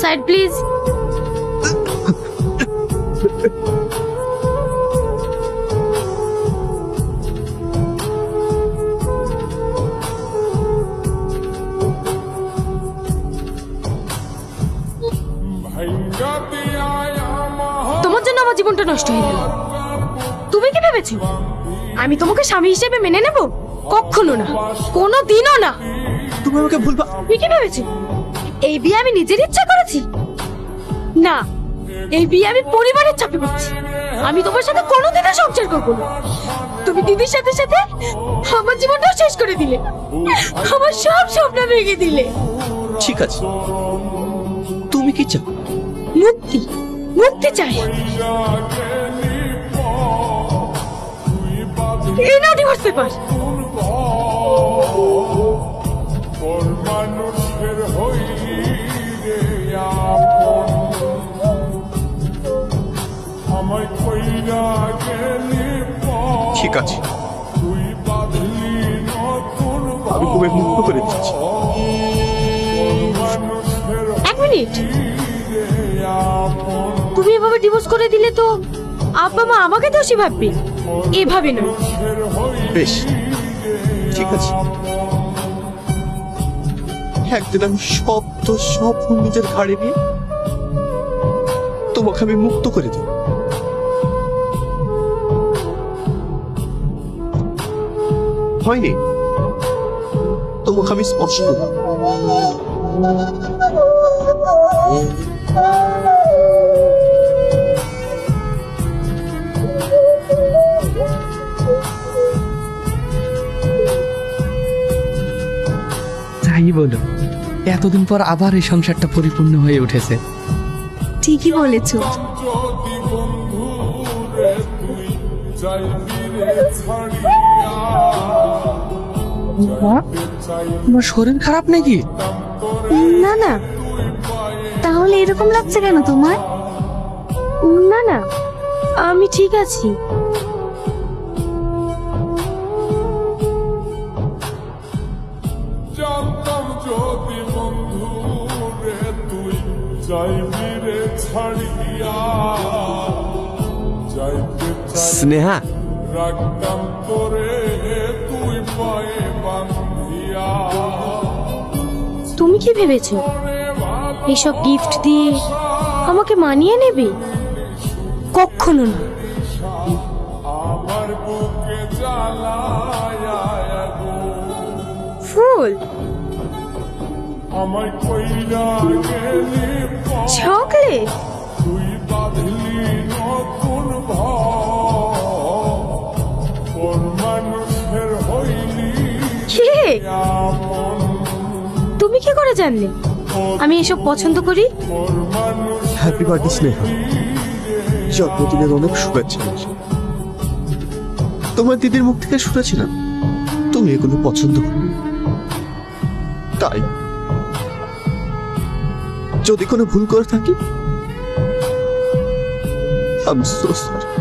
Side please. তোমার জন্য আমার জীবনটা নষ্ট হয়ে গেল। তুমি কি ভেবেছো আমি তোমাকে স্বামী হিসেবে মেনে নেব? কখনো না, কোনো দিনও না। তুমি আমাকে ভুলবা। তুমি কি ভেবেছো এই বিয়ে আমি নিজের ইচ্ছা করেছি? না, এই বিয়ে আমি পরিবারের চাপে করছি। আমি তোমার সাথে কোনোদিনও সংসার করবো না। তুমি দিদির সাথে সাথে আমার জীবনটাও শেষ করে দিলে, আমার সব স্বপ্ন ভেঙে দিলে। ঠিক আছে, তুমি কি চাও? মুক্তি, মুক্তি চাই। এই নাও ডিভোর্স পেপার। ঠিক আছে, আমি তোমায় মুক্ত করে দিচ্ছি। এক মিনিট, তুমি এভাবে ডিভোর্স করে দিলে তো আব্বা মা আমাকে দোষী ভাববে। এভাবে নয়। বেশ, ঠিক আছে, একদিন আমি সব নিজের ঘাড়ে নিয়ে তোমাকে আমি মুক্ত করে দেব। হয়নি, তোমাকে আমি স্পর্শ করব। যাই বলো, এতদিন পর আবার এই সংসারটা পরিপূর্ণ হয়ে উঠেছে। ঠিকই বলেছো। তোমার শরীর খারাপ নাকি? না না, তাহলে এরকম লাগছে কেন তোমার? না না, আমি ঠিক আছি। স্নেহা, তুমি কি ভেবেছো এইসব গিফট দিয়ে আমাকে মানিয়ে নেবে? কখনো না। ফুল, চকলেট, কেক। তুমি কি করে জানলে আমি এসব পছন্দ করি? হ্যাপি বার্থডে স্নেহা, জন্মদিনের অনেক শুভেচ্ছা। তোমার দিদির মুখ থেকে শুনেছিলাম তুমি এগুলো পছন্দ করো, তাই যদি কোনো ভুল করে থাকি, I'm so sorry.